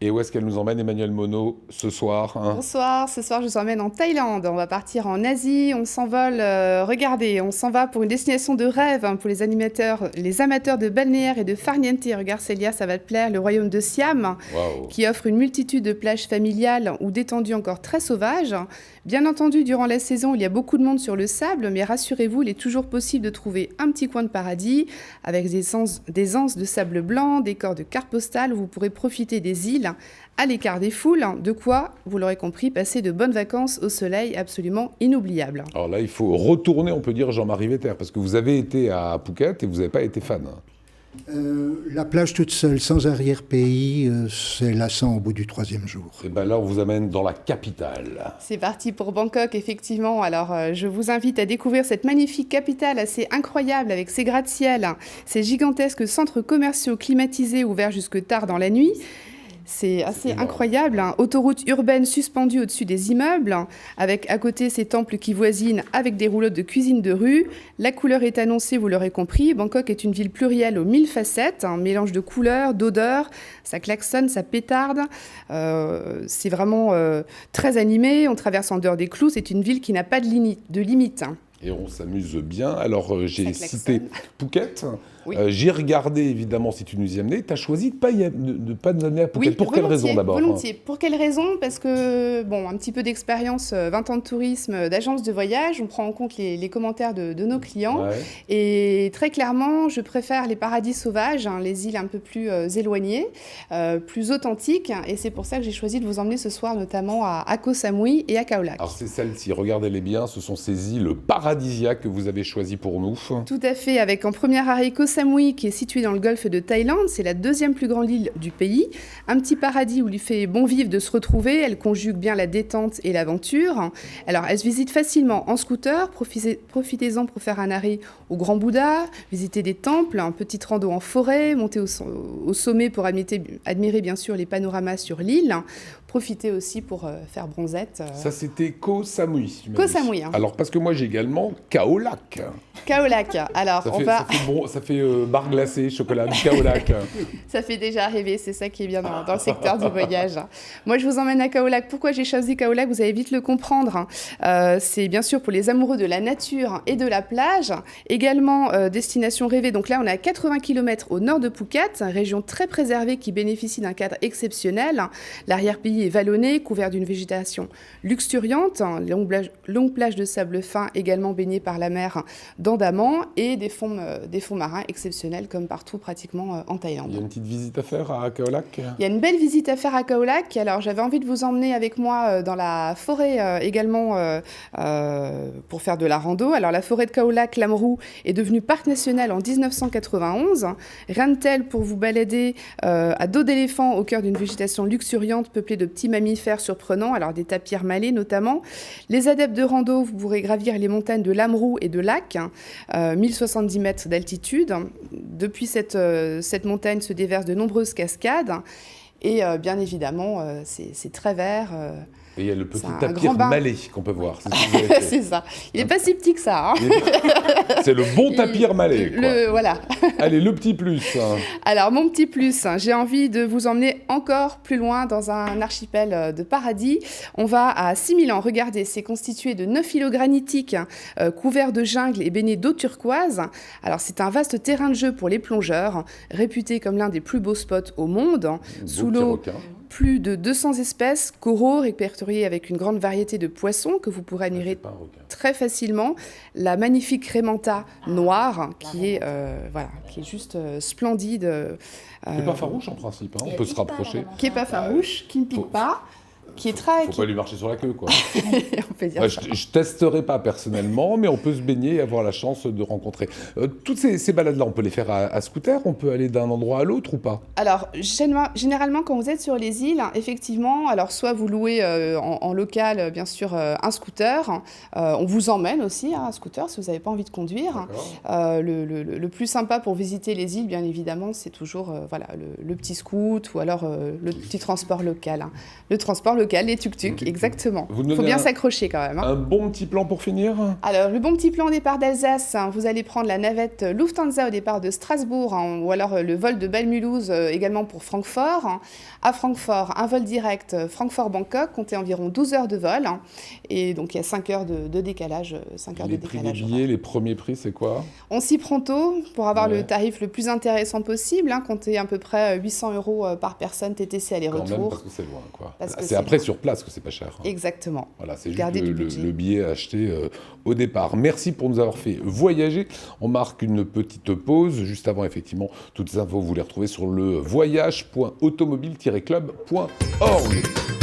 Et où est-ce qu'elle nous emmène, Emmanuelle Monod, ce soir, hein? Bonsoir, ce soir je vous emmène en Thaïlande. On va partir en Asie, on s'envole, regardez, on s'en va pour une destination de rêve pour les amateurs de balnéaires et de farniente. Regarde Célia, ça va te plaire, le royaume de Siam, Waouh. qui offre une multitude de plages familiales ou détendues encore très sauvages. Bien entendu, durant la saison, il y a beaucoup de monde sur le sable, mais rassurez-vous, il est toujours possible de trouver un petit coin de paradis avec des anses de sable blanc, des corps de cartes postales où vous pourrez profiter des îles à l'écart des foules, de quoi, vous l'aurez compris, passer de bonnes vacances au soleil absolument inoubliables. Alors là, il faut retourner, on peut dire, Jean-Marie Vetter, parce que vous avez été à Phuket et vous n'avez pas été fan. La plage toute seule, sans arrière-pays, c'est lassant au bout du 3e jour. Et bien là, on vous amène dans la capitale. C'est parti pour Bangkok, effectivement. Alors, je vous invite à découvrir cette magnifique capitale assez incroyable avec ses gratte-ciel, ces gigantesques centres commerciaux climatisés ouverts jusque tard dans la nuit. C'est assez incroyable, hein. Autoroute urbaine suspendue au-dessus des immeubles, avec à côté ces temples qui voisinent avec des rouleaux de cuisine de rue. La couleur est annoncée, vous l'aurez compris. Bangkok est une ville plurielle aux 1000 facettes, un mélange de couleurs, d'odeurs. Ça klaxonne, ça pétarde. C'est vraiment très animé. On traverse en dehors des clous. C'est une ville qui n'a pas de limite. Et on s'amuse bien. Alors, j'ai Ça cité klaxonne. Phuket. Oui. J'ai regardé, évidemment, si tu nous y amenais. Tu as choisi de pas nous amener à Phuket. Oui, Pour quelle raison, d'abord? volontiers. Pour quelle raison? Parce que, bon, un petit peu d'expérience, 20 ans de tourisme, d'agence de voyage, on prend en compte les commentaires de nos clients. Ouais. Et très clairement, je préfère les paradis sauvages, hein, les îles un peu plus éloignées, plus authentiques. Et c'est pour ça que j'ai choisi de vous emmener ce soir, notamment à Koh Samui et à Khao Lak. Alors, c'est celle-ci. Regardez-les bien. Ce sont ces îles paradisiaques que vous avez choisies pour nous. Tout à fait, avec en premier arrêt Koh Samui, qui est situé dans le golfe de Thaïlande. C'est la 2e plus grande île du pays. Un petit paradis où il fait bon vivre de se retrouver. Elle conjugue bien la détente et l'aventure. Alors, elle se visite facilement en scooter. Profitez-en pour faire un arrêt au Grand Bouddha, visiter des temples, un petit rando en forêt, monter au sommet pour admirer bien sûr les panoramas sur l'île. Profitez aussi pour faire bronzette. Ça, c'était Koh Samui. tu m'as Koh dit. Samui, hein. Alors, parce que moi, j'ai également Khao Lak. Khao Lak. Alors, Ça fait bar glacé, chocolat, Khao Lak. Ça fait déjà rêver, c'est ça qui est bien dans le secteur du voyage. Moi, je vous emmène à Khao Lak. Pourquoi j'ai choisi Khao Lak? Vous allez vite le comprendre. C'est bien sûr pour les amoureux de la nature et de la plage. Également, destination rêvée. Donc là, on est à 80 km au nord de Phuket, région très préservée qui bénéficie d'un cadre exceptionnel. L'arrière-pays est vallonné, couvert d'une végétation luxuriante. Longue plage de sable fin, également baignée par la mer d'Andaman, et des fonds marins exceptionnels comme partout pratiquement en Thaïlande. Il y a une petite visite à faire à Khao Lak. Il y a une belle visite à faire à Khao Lak. Alors, j'avais envie de vous emmener avec moi dans la forêt également pour faire de la rando. Alors, la forêt de Khao Lak, Lam Rou, est devenue parc national en 1991. Rien de tel pour vous balader à dos d'éléphant au cœur d'une végétation luxuriante peuplée de petits mammifères surprenants, alors des tapirs malais notamment. Les adeptes de rando, vous pourrez gravir les montagnes de Lam Rou et de Lak, 1070 mètres d'altitude. Depuis cette montagne se déversent de nombreuses cascades et bien évidemment, c'est très vert. Et il y a le petit C'est un tapir grand bain. malais qu'on peut voir. C'est ce que vous avez fait. C'est ça. Il n'est pas si petit que ça, hein. C'est le bon tapir malais, quoi. Voilà. Allez, le petit plus. Alors, mon petit plus, j'ai envie de vous emmener encore plus loin dans un archipel de paradis. On va à 6000 ans. Regardez, c'est constitué de 9 îlots granitiques couverts de jungle et baignés d'eau turquoise. Alors, c'est un vaste terrain de jeu pour les plongeurs, réputé comme l'un des plus beaux spots au monde. Sous Beau petit l'eau, requin. plus de 200 espèces, coraux répertoriés avec une grande variété de poissons que vous pourrez admirer C'est pas un requin. très facilement. La magnifique Crémanta noire qui est juste splendide. C'est pas farouche en principe, hein. On peut se rapprocher. Qui n'est pas farouche, qui ne pique pas, qui est très... Faut pas lui marcher sur la queue, quoi. On peut dire Ouais, ça. je testerai pas personnellement, mais on peut se baigner et avoir la chance de rencontrer. Toutes ces balades-là, on peut les faire à scooter. On peut aller d'un endroit à l'autre ou pas? Alors, généralement, quand vous êtes sur les îles, effectivement, alors soit vous louez en local, bien sûr, un scooter. On vous emmène aussi un scooter si vous n'avez pas envie de conduire. Le plus sympa pour visiter les îles, bien évidemment, c'est toujours le petit scoot ou alors le petit transport local. Le transport local local, les tuk-tuk, exactement. Il faut bien s'accrocher quand même. Un bon petit plan pour finir? Alors, le bon petit plan au départ d'Alsace, vous allez prendre la navette Lufthansa au départ de Strasbourg, ou alors le vol de Bâle-Mulhouse également pour Francfort. À Francfort, un vol direct Francfort-Bangkok, comptez environ 12 heures de vol. Et donc, il y a 5 heures de décalage. 5 heures les de prix décalage, des billets, les premiers prix, c'est quoi? On s'y prend tôt pour avoir le tarif le plus intéressant possible. Comptez à peu près 800 € par personne TTC aller-retour. Quand même, parce que c'est loin, quoi. C'est après sur place que c'est pas cher. Exactement. Voilà, c'est juste le billet acheté au départ. Merci pour nous avoir fait voyager. On marque une petite pause. Juste avant, effectivement, toutes les infos, vous les retrouvez sur le voyage.automobile-club.org.